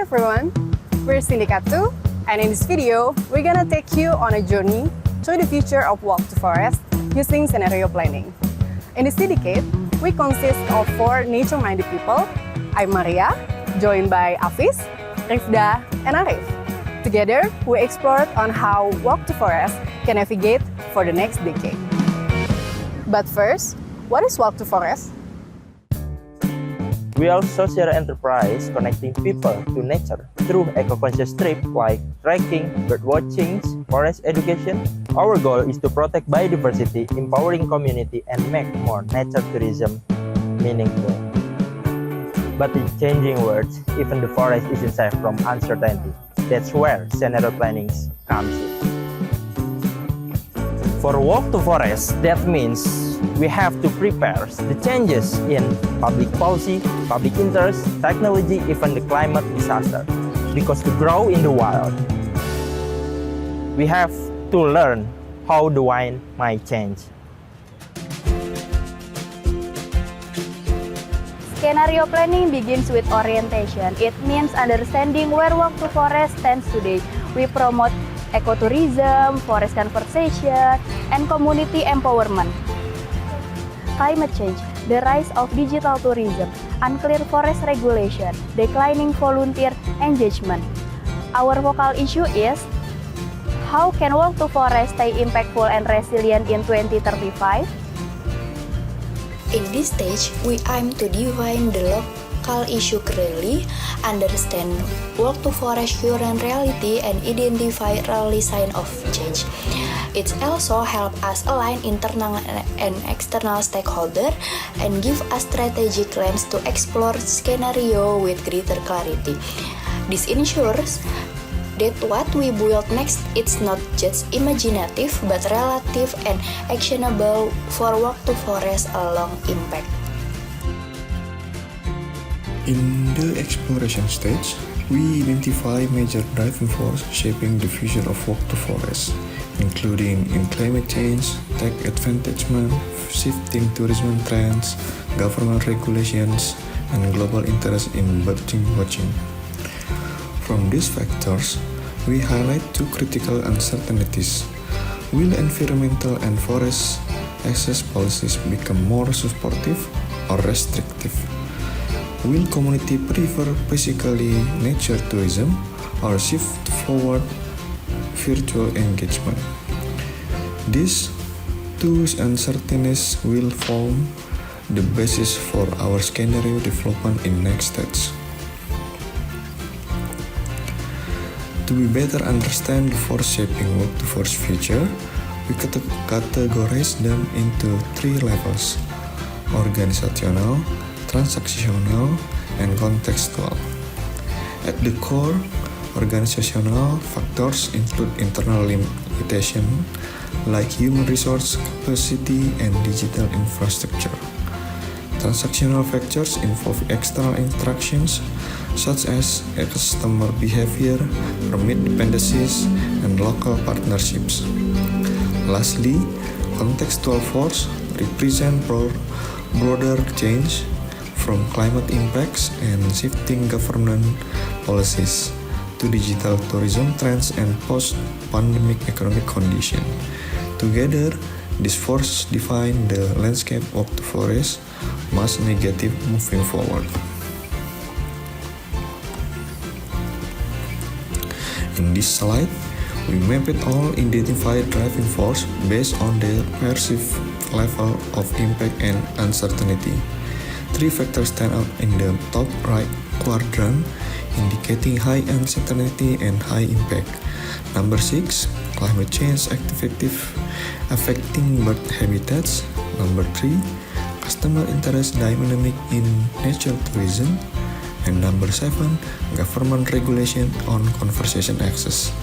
everyone, we're Syndicate 2, and in this video, we're gonna take you on a journey through the future of walk to forest using scenario planning. In the Syndicate, we consist of 4 nature-minded people. I'm Maria, joined by Afis, Rifda, and Arif. Together, we explored on how walk to forest can navigate for the next decade. But first, what is walk to forest? We are social enterprise connecting people to nature through eco-conscious trips like trekking, bird watching, forest education. Our goal is to protect biodiversity, empowering community, and make more nature tourism meaningful. But in changing words, even the forest isn't safe from uncertainty. That's where scenario planning comes in. For walk to forest, that means we have to prepare the changes in public policy, public interest, technology, even the climate disaster. Because to grow in the wild, we have to learn how the wind might change. Scenario planning begins with orientation. It means understanding where walk to forest stands today. We promote ecotourism, forest conservation, and community empowerment. Climate change, the rise of digital tourism, unclear forest regulation, declining volunteer engagement. Our focal issue is, how can walk to forest stay impactful and resilient in 2035? In this stage, we aim to define the local issue clearly, understand walk to forest current reality, and identify early signs of change. It also helps us align internal and external stakeholders and give us strategic plans to explore scenario with greater clarity. This ensures that what we build next is not just imaginative but relative and actionable for walk to forest along impact. In the exploration stage, we identify major driving forces shaping the future of walk to forest, including in climate change, tech advancement, shifting tourism trends, government regulations, and global interest in bird watching. From these factors, we highlight 2 critical uncertainties. Will environmental and forest access policies become more supportive or restrictive? Will community prefer basically nature tourism or shift forward virtual engagement? These 2 uncertainties will form the basis for our scenario development in next stage. To be better understand the force shaping walk to forest future, we categorize them into 3 levels: organizational, transactional, and contextual. At the core, organizational factors include internal limitation like human resource capacity and digital infrastructure. Transactional factors involve external interactions such as customer behavior, permit dependencies, and local partnerships. Lastly, contextual force represent broader change from climate impacts and shifting government policies to digital tourism trends and post-pandemic economic condition. Together, these forces define the landscape of the forest most negative moving forward. In this slide, we mapped all identified driving force based on their perceived level of impact and uncertainty. 3 factors stand out in the top right quadrant, indicating high uncertainty and high impact. Number 6, climate change affecting bird habitats. Number 3, customer interest dynamic in nature tourism. And number 7, government regulation on conservation access.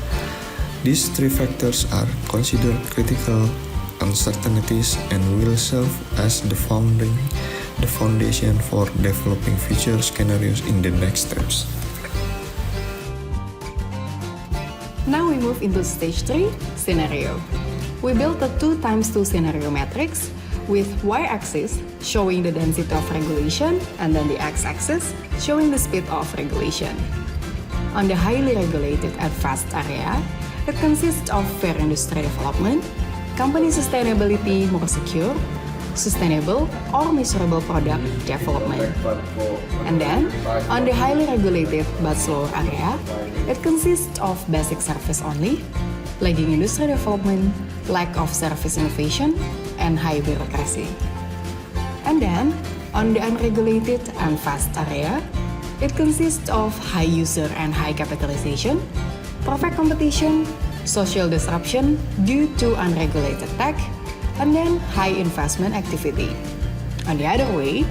These 3 factors are considered critical uncertainties and will serve as the foundation for developing future scenarios in the next steps. Now we move into stage 3, scenario. We built a 2x2 scenario matrix with y-axis showing the density of regulation and then the x-axis showing the speed of regulation. on the highly regulated and fast area, it consists of fair industry development, company sustainability more secure, sustainable or measurable product development. And then, on the highly regulated but slower area, it consists of basic service only, lagging industry development, lack of service innovation, and high bureaucracy. And then, on the unregulated and fast area, it consists of high user and high capitalization, perfect competition, social disruption due to unregulated tech, and then high investment activity. On the other way,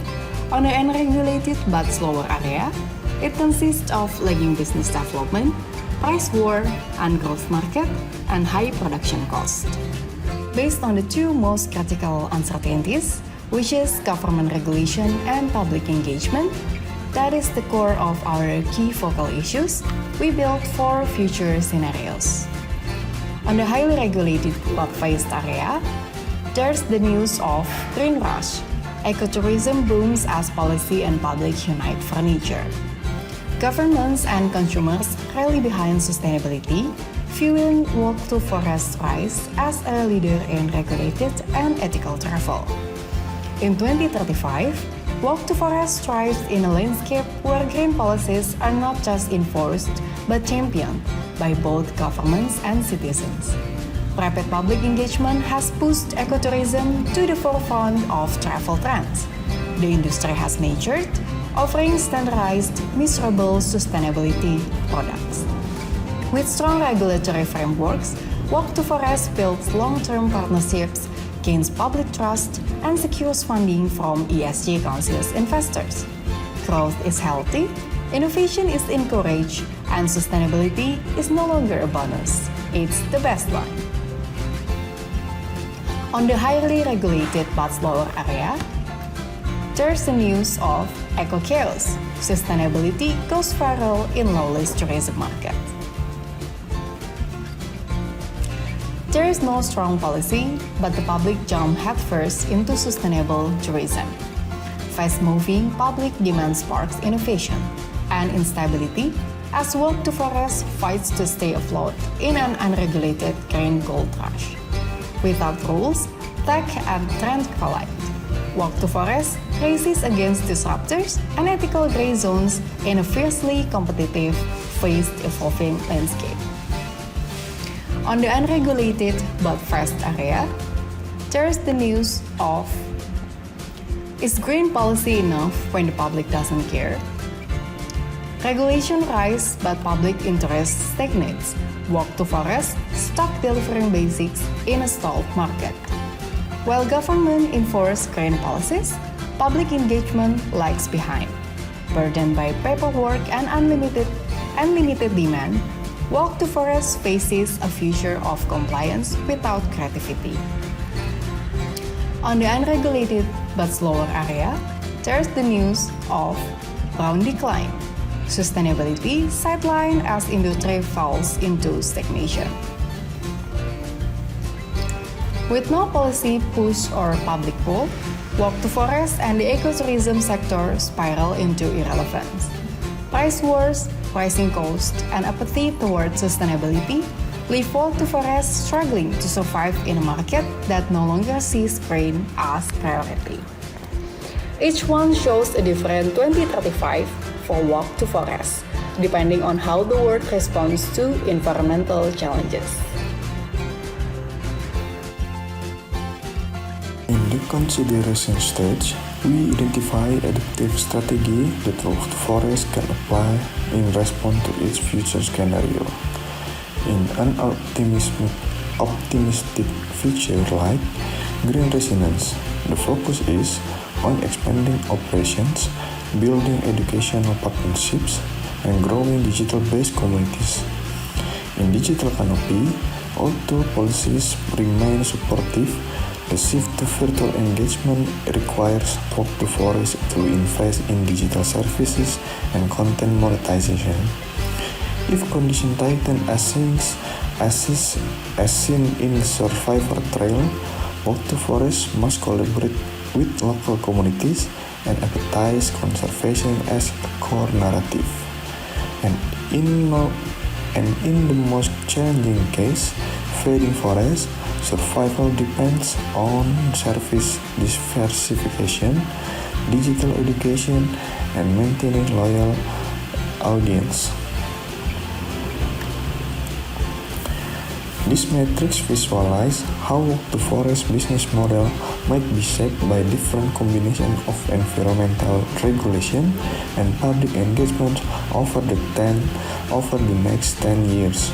on the unregulated but slower area, it consists of lagging business development, price war, ungrowth market, and high production cost. Based on the two most critical uncertainties, which is government regulation and public engagement, that is the core of our key focal issues we built for future scenarios. On the highly regulated but phased area, there's the news of green rush. Ecotourism booms as policy and public unite for nature. Governments and consumers rally behind sustainability, fueling Walk to Forest rise as a leader in regulated and ethical travel. In 2035, Walk to Forest thrives in a landscape where green policies are not just enforced but championed by both governments and citizens. Rapid public engagement has pushed ecotourism to the forefront of travel trends. The industry has matured, offering standardized, measurable sustainability products. With strong regulatory frameworks, Walk to Forest builds long-term partnerships, gains public trust, and secures funding from ESG conscious investors. Growth is healthy, innovation is encouraged, and sustainability is no longer a bonus. It's the best one. On the highly regulated but slower area, there's the news of eco-chaos. Sustainability goes viral in lawless tourism market. There is no strong policy, but the public jump headfirst into sustainable tourism. Fast-moving public demand sparks innovation and instability as Walk to Forest fights to stay afloat in an unregulated green gold rush. Without rules, tech and trend collide. Walk to Forest races against disruptors and ethical gray zones in a fiercely competitive, fast-evolving landscape. On the unregulated but fast area, there's the news of: is green policy enough when the public doesn't care? Regulation rise but public interest stagnates. Walk to Forest stuck delivering basics in a stalled market. While government enforce green policies, public engagement lags behind. Burdened by paperwork and unlimited demand, Walk to Forest faces a future of compliance without creativity. On the unregulated but slower area, there's the news of brown decline. Sustainability sidelined as industry falls into stagnation. With no policy push or public pull, Walk to Forest and the ecotourism sector spiral into irrelevance. Price wars, rising costs, and apathy towards sustainability leave Walk to Forest struggling to survive in a market that no longer sees green as priority. Each one shows a different 2035 for Walk to Forest, depending on how the world responds to environmental challenges. In the consideration stage, we identify adaptive strategy that Walk to Forest can apply in response to its future scenario. In an optimistic future like green resilience, the focus is on expanding operations, building educational partnerships, and growing digital-based communities. In digital canopy, although policies remain supportive, the shift to virtual engagement requires Walk to Forest to invest in digital services and content monetization. If conditions tighten as seen in Survivor Trail, Walk to Forest must collaborate with local communities and advertise conservation as a core narrative. And in the most challenging case, fading forest, survival depends on service diversification, digital education, and maintaining loyal audience. This matrix visualizes how the forest business model might be shaped by different combinations of environmental regulation and public engagement over the next 10 years.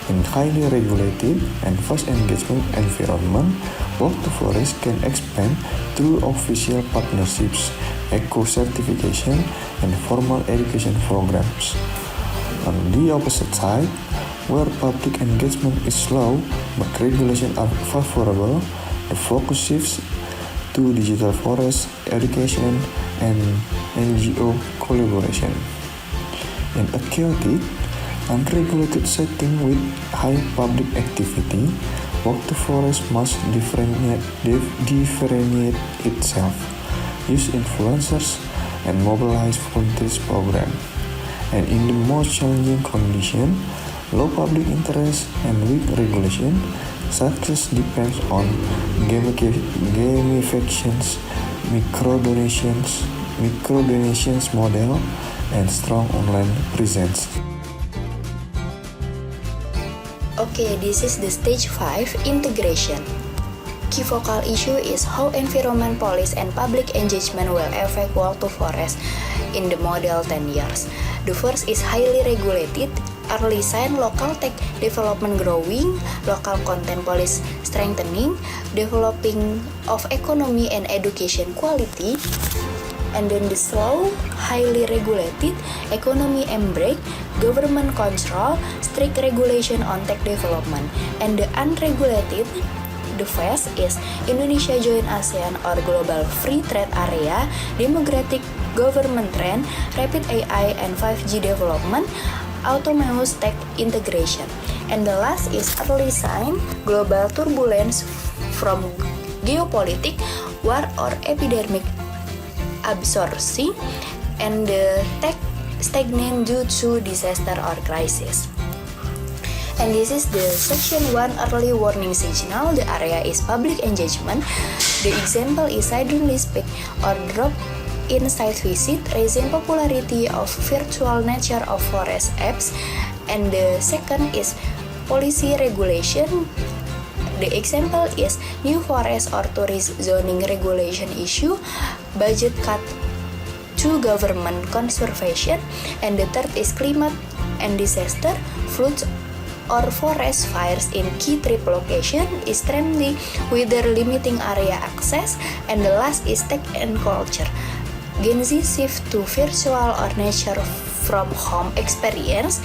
In highly regulated and fast engagement environment, Walk to Forest can expand through official partnerships, eco-certification, and formal education programs. On the opposite side, where public engagement is slow but regulations are favorable, the focus shifts to digital forest education and NGO collaboration. In a chaotic, unregulated setting with high public activity, Walk to Forest must differentiate itself, use influencers, and mobilize volunteers program. And in the most challenging condition, low public interest and weak regulation, success depends on gamifications, microdonations model, and strong online presence. Okay, this is the stage 5, integration. Key focal issue is how environment policy and public engagement will affect Walk to Forest in the model 10 years. The first is highly regulated, early sign local tech development growing, local content policy strengthening, developing of economy and education quality, and then the slow, highly regulated, economy embrace, government control, strict regulation on tech development, and the unregulated, the first is Indonesia join ASEAN or Global Free Trade Area, democratic government trend, rapid AI and 5G development, autonomous tech integration. And the last is early sign, global turbulence from geopolitics, war or epidemic absorption, and the tech stagnant due to disaster or crisis. And this is the section 1 early warning signal. The area is public engagement. The example is suddenly speak or drop in site visit, raising popularity of virtual nature of forest apps. And the second is policy regulation. The example is new forest or tourist zoning regulation issue, budget cut to government conservation. And the third is climate and disaster, floods or forest fires in key trip location, extremely weather limiting area access. And the last is tech and culture, Gen Z shift to virtual or nature from home experience.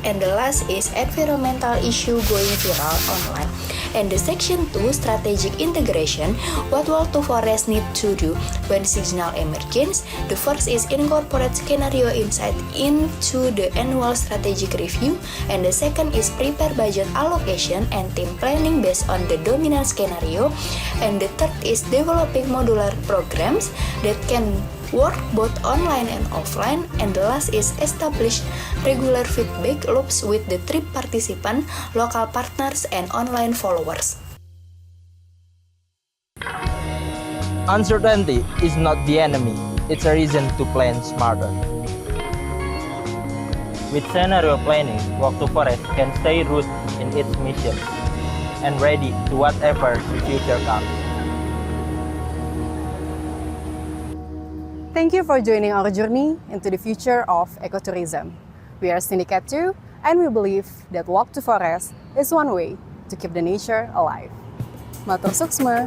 And the last is environmental issue going viral online. And the section 2, strategic integration, what Walk to Forest need to do when signal emerges. The first is incorporate scenario insight into the annual strategic review. And the second is prepare budget allocation and team planning based on the dominant scenario. And the third is developing modular programs that can work both online and offline. And the last is establish regular feedback loops with the trip participant, local partners, and online followers. Uncertainty is not the enemy, it's a reason to plan smarter. With scenario planning, Walk to Forest can stay rooted in its mission and ready to whatever the future comes. Thank you for joining our journey into the future of ecotourism. We are Syndicate 2, and we believe that Walk to Forest is one way to keep the nature alive. Matur suksma!